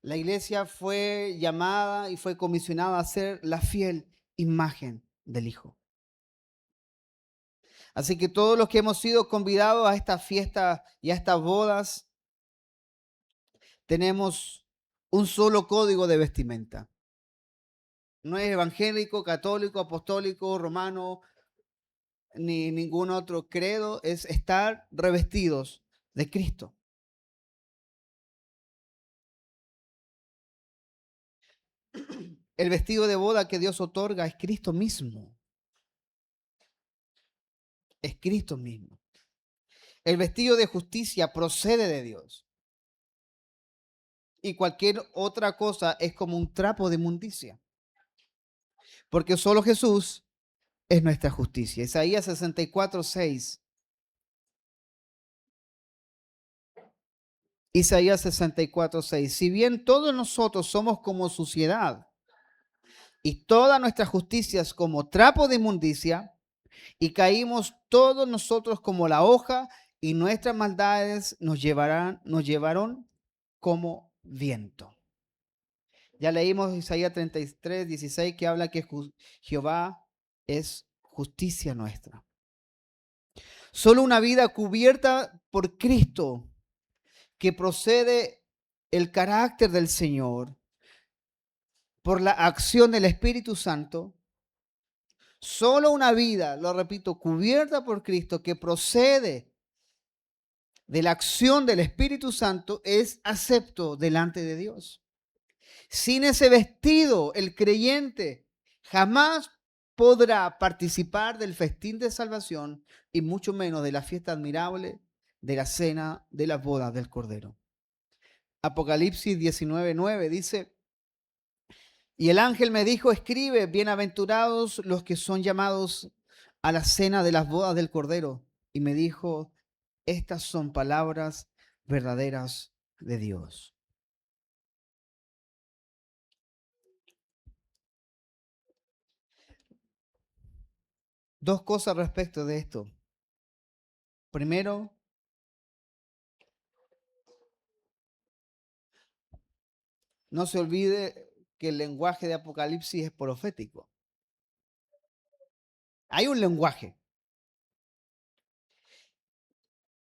La iglesia fue llamada y fue comisionada a ser la fiel imagen del Hijo. Así que todos los que hemos sido convidados a esta fiesta y a estas bodas, tenemos un solo código de vestimenta. No es evangélico, católico, apostólico, romano, ni ningún otro credo, es estar revestidos de Cristo. El vestido de boda que Dios otorga es Cristo mismo. Es Cristo mismo. El vestido de justicia procede de Dios. Y cualquier otra cosa es como un trapo de inmundicia. Porque solo Jesús es nuestra justicia. Isaías 64:6. Isaías 64:6. Si bien todos nosotros somos como suciedad y todas nuestras justicias como trapo de inmundicia, y caímos todos nosotros como la hoja, y nuestras maldades nos llevaron como viento. Ya leímos Isaías 33:16 que habla que Jehová es justicia nuestra. Solo una vida cubierta por Cristo, que procede el carácter del Señor por la acción del Espíritu Santo. Solo una vida, lo repito, cubierta por Cristo, que procede de la acción del Espíritu Santo, es acepto delante de Dios. Sin ese vestido, el creyente jamás podrá participar del festín de salvación y mucho menos de la fiesta admirable de la cena de las bodas del Cordero. Apocalipsis 19:9 dice: y el ángel me dijo, escribe, bienaventurados los que son llamados a la cena de las bodas del Cordero. Y me dijo, estas son palabras verdaderas de Dios. Dos cosas respecto de esto. Primero, no se olvide que el lenguaje de Apocalipsis es profético. Hay un lenguaje.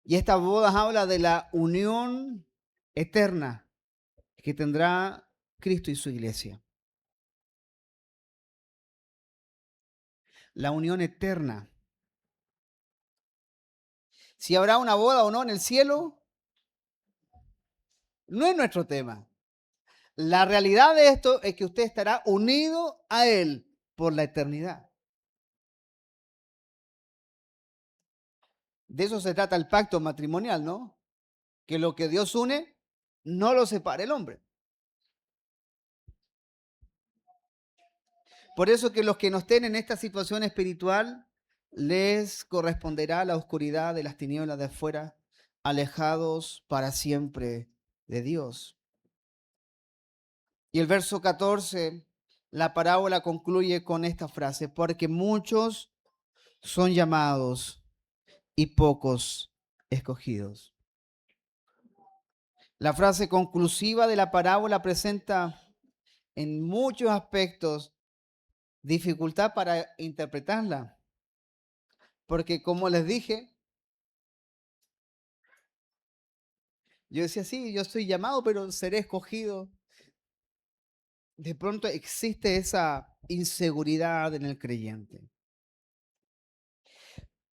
Y estas bodas habla de la unión eterna que tendrá Cristo y su iglesia. La unión eterna. Si habrá una boda o no en el cielo, no es nuestro tema. La realidad de esto es que usted estará unido a Él por la eternidad. De eso se trata el pacto matrimonial, ¿no? Que lo que Dios une, no lo separe el hombre. Por eso que los que no estén en esta situación espiritual, les corresponderá la oscuridad de las tinieblas de afuera, alejados para siempre de Dios. Y el verso 14, la parábola concluye con esta frase, porque muchos son llamados y pocos escogidos. La frase conclusiva de la parábola presenta en muchos aspectos dificultad para interpretarla, porque como les dije, yo decía, sí, yo soy llamado, pero seré escogido. De pronto existe esa inseguridad en el creyente.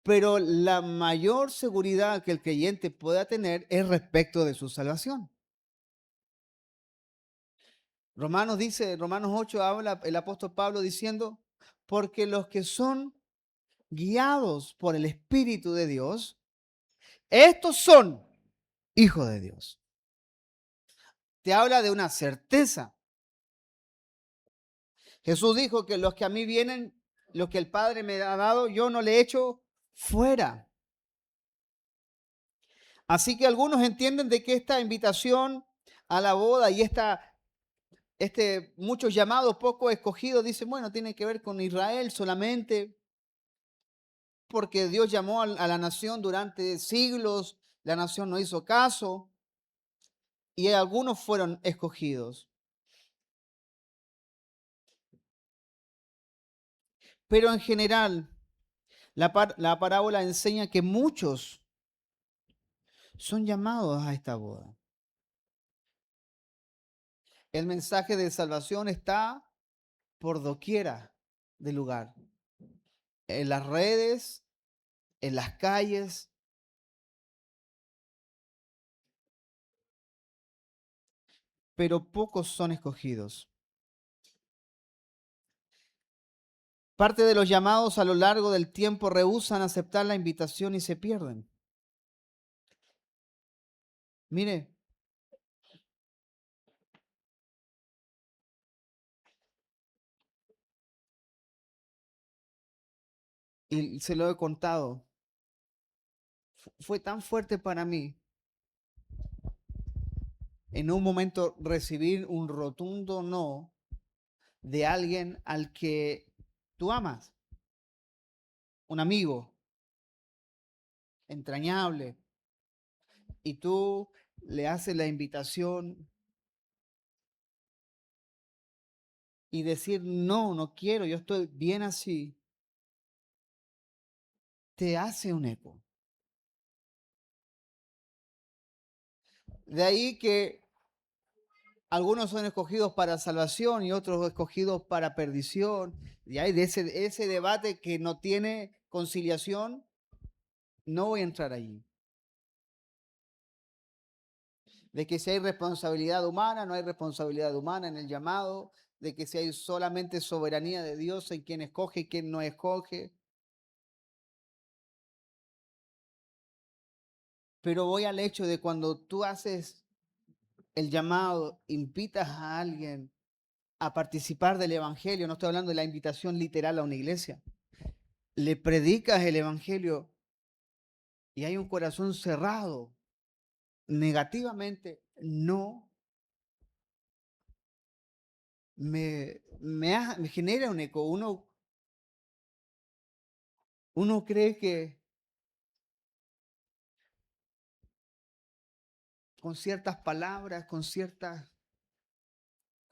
Pero la mayor seguridad que el creyente pueda tener es respecto de su salvación. Romanos 8 habla el apóstol Pablo diciendo, porque los que son guiados por el Espíritu de Dios, estos son hijos de Dios. Te habla de una certeza. Jesús dijo que los que a mí vienen, los que el Padre me ha dado, yo no le echo fuera. Así que algunos entienden de que esta invitación a la boda y muchos llamados, poco escogidos, dicen, bueno, tiene que ver con Israel solamente, porque Dios llamó a la nación durante siglos, la nación no hizo caso. y algunos fueron escogidos. Pero en general, la parábola enseña que muchos son llamados a esta boda. El mensaje de salvación está por doquiera del lugar, en las redes, en las calles, pero pocos son escogidos. Parte de los llamados a lo largo del tiempo rehúsan aceptar la invitación y se pierden. Mire, y se lo he contado, fue tan fuerte para mí en un momento recibir un rotundo no de alguien al que tú amas, un amigo entrañable, y tú le haces la invitación y decir, no, no quiero, yo estoy bien así, te hace un eco. De ahí que algunos son escogidos para salvación y otros escogidos para perdición. Y hay de ese debate que no tiene conciliación, no voy a entrar allí. De que si hay responsabilidad humana, no hay responsabilidad humana en el llamado, de que si hay solamente soberanía de Dios en quien escoge y quien no escoge. Pero voy al hecho de cuando tú haces el llamado, invitas a alguien a participar del Evangelio, no estoy hablando de la invitación literal a una iglesia, le predicas el Evangelio y hay un corazón cerrado negativamente, no me genera un eco. Uno cree que con ciertas palabras, con ciertas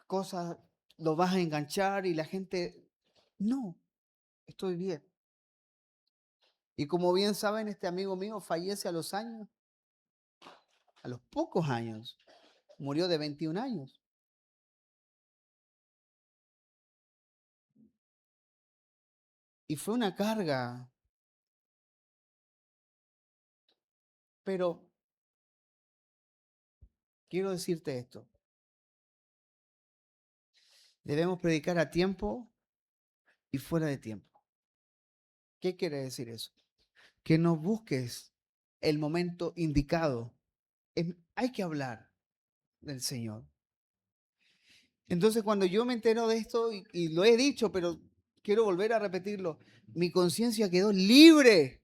cosas, lo vas a enganchar y la gente, no, estoy bien. Y como bien saben, este amigo mío fallece a los años, a los pocos años, murió de 21 años. Y fue una carga, pero quiero decirte esto, debemos predicar a tiempo y fuera de tiempo. ¿Qué quiere decir eso? Que no busques el momento indicado. Hay que hablar del Señor. Entonces, cuando yo me entero de esto, y lo he dicho, pero quiero volver a repetirlo, mi conciencia quedó libre.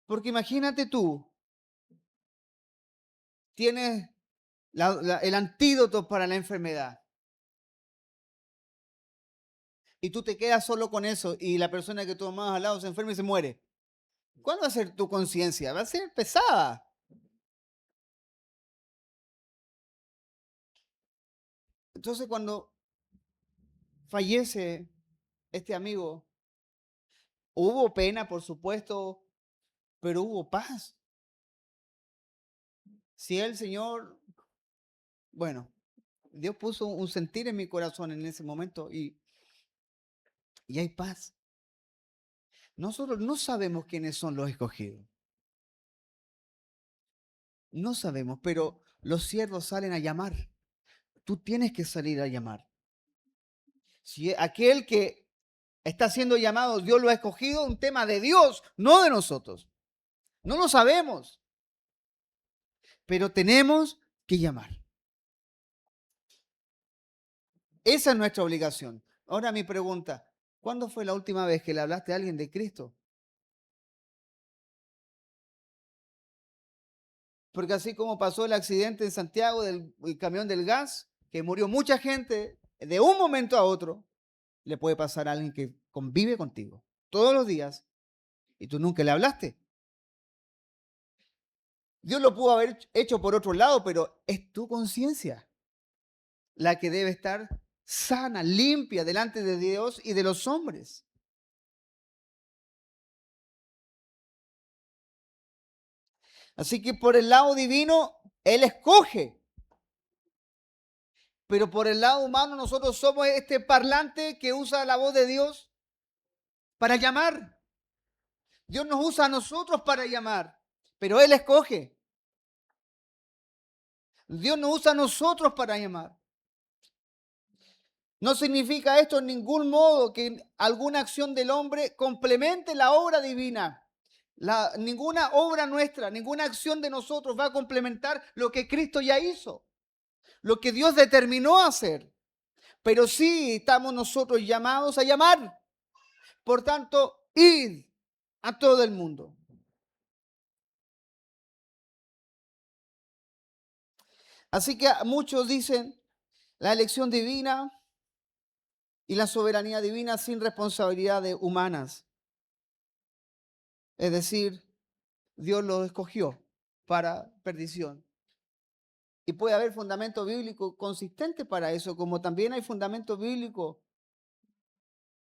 Porque imagínate tú, tienes el antídoto para la enfermedad y tú te quedas solo con eso y la persona que tú amas al lado se enferma y se muere. ¿Cuál va a ser tu conciencia? Va a ser pesada. Entonces, cuando fallece este amigo, hubo pena, por supuesto, pero hubo paz. Si el Señor, bueno, Dios puso un sentir en mi corazón en ese momento y hay paz. Nosotros no sabemos quiénes son los escogidos. No sabemos, pero los siervos salen a llamar. Tú tienes que salir a llamar. Si aquel que está siendo llamado, Dios lo ha escogido, un tema de Dios, no de nosotros. No lo sabemos, pero tenemos que llamar. Esa es nuestra obligación. Ahora mi pregunta, ¿cuándo fue la última vez que le hablaste a alguien de Cristo? Porque así como pasó el accidente en Santiago del el camión del gas, que murió mucha gente de un momento a otro, le puede pasar a alguien que convive contigo todos los días y tú nunca le hablaste. Dios lo pudo haber hecho por otro lado, pero es tu conciencia la que debe estar sana, limpia delante de Dios y de los hombres. Así que por el lado divino, Él escoge, pero por el lado humano nosotros somos este parlante que usa la voz de Dios para llamar. Dios nos usa a nosotros para llamar, pero Él escoge. Dios nos usa a nosotros para llamar. No significa esto en ningún modo que alguna acción del hombre complemente la obra divina. Ninguna obra nuestra, ninguna acción de nosotros va a complementar lo que Cristo ya hizo, lo que Dios determinó hacer. Pero sí estamos nosotros llamados a llamar. Por tanto, id a todo el mundo. Así que muchos dicen la elección divina y la soberanía divina sin responsabilidades humanas. Es decir, Dios los escogió para perdición. Y puede haber fundamento bíblico consistente para eso, como también hay fundamento bíblico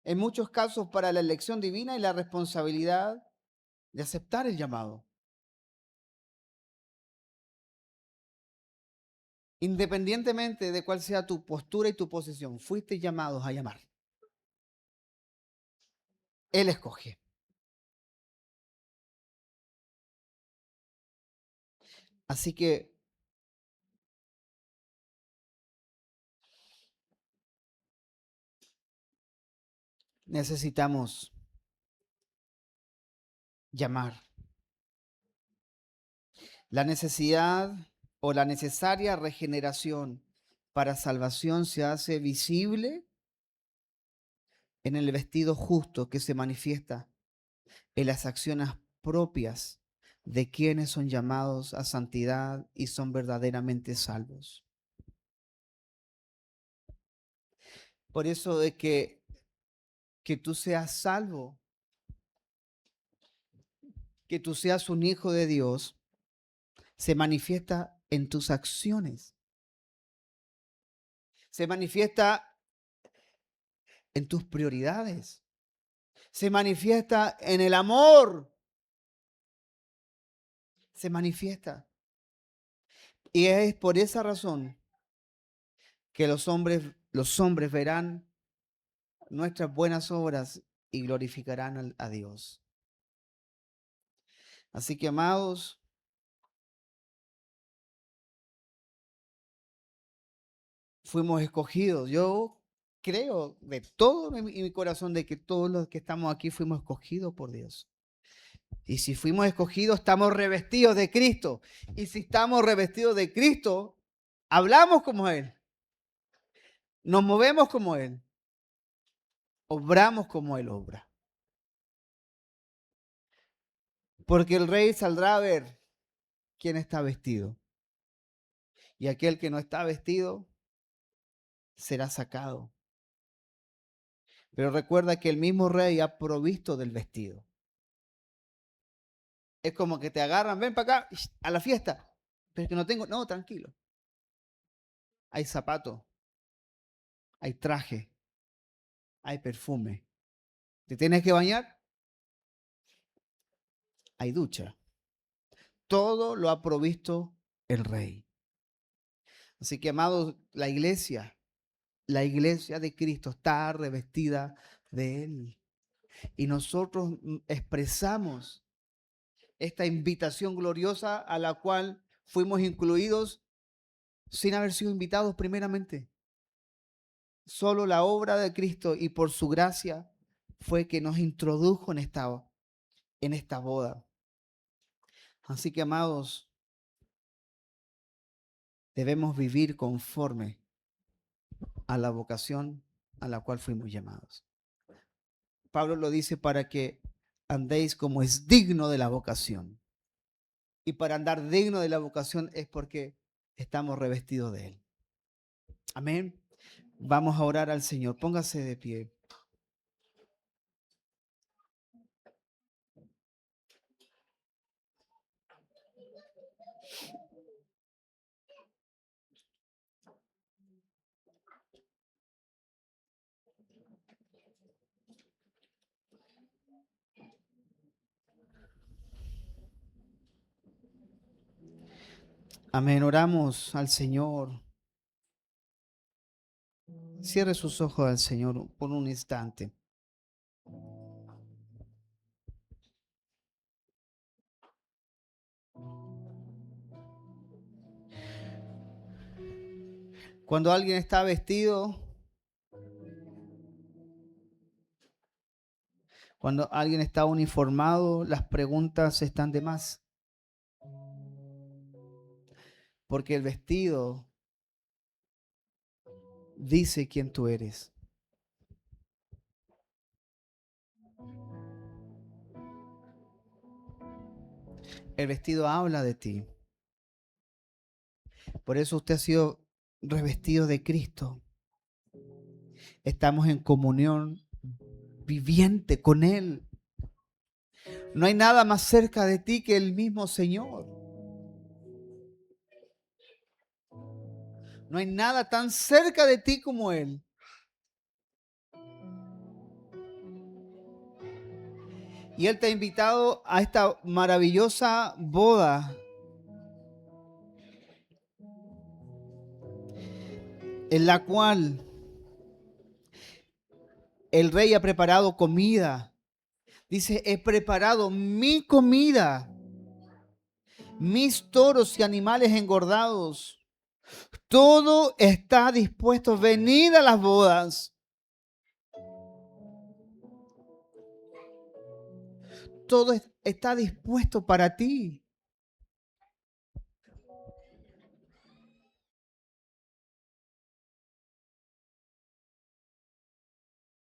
en muchos casos para la elección divina y la responsabilidad de aceptar el llamado. Independientemente de cuál sea tu postura y tu posición, fuiste llamados a llamar. Él escoge. Así que necesitamos llamar. La necesidad o la necesaria regeneración para salvación se hace visible en el vestido justo que se manifiesta en las acciones propias de quienes son llamados a santidad y son verdaderamente salvos. Por eso de que tú seas salvo, que tú seas un hijo de Dios, se manifiesta en tus acciones, se manifiesta en tus prioridades, se manifiesta en el amor, se manifiesta. Y es por esa razón que los hombres verán nuestras buenas obras y glorificarán a Dios. Así que, amados, fuimos escogidos. Yo creo de todo mi corazón de que todos los que estamos aquí fuimos escogidos por Dios. Y si fuimos escogidos, estamos revestidos de Cristo. Y si estamos revestidos de Cristo, hablamos como Él, nos movemos como Él, obramos como Él obra. Porque el rey saldrá a ver quién está vestido. Y aquel que no está vestido será sacado. Pero recuerda que el mismo rey ha provisto del vestido. Es como que te agarran, ven para acá, a la fiesta. Pero es que no tengo, no, tranquilo. Hay zapato, hay traje, hay perfume. ¿Te tienes que bañar? Hay ducha. Todo lo ha provisto el rey. Así que, amados, la iglesia de Cristo está revestida de Él. Y nosotros expresamos esta invitación gloriosa a la cual fuimos incluidos sin haber sido invitados primeramente. Solo la obra de Cristo y por su gracia fue que nos introdujo en esta boda. Así que, amados, debemos vivir conforme a la vocación a la cual fuimos llamados. Pablo lo dice para que andéis como es digno de la vocación. Y para andar digno de la vocación es porque estamos revestidos de Él. Amén. Vamos a orar al Señor. Póngase de pie. Amén. Oramos al Señor. Cierre sus ojos al Señor por un instante. Cuando alguien está vestido, cuando alguien está uniformado, las preguntas están de más. Porque el vestido dice quién tú eres. El vestido habla de ti. Por eso usted ha sido revestido de Cristo. Estamos en comunión viviente con Él. No hay nada más cerca de ti que el mismo Señor. No hay nada tan cerca de ti como Él. Y Él te ha invitado a esta maravillosa boda en la cual el rey ha preparado comida. Dice, he preparado mi comida, mis toros y animales engordados. Todo está dispuesto. Venid a las bodas. Todo está dispuesto para ti.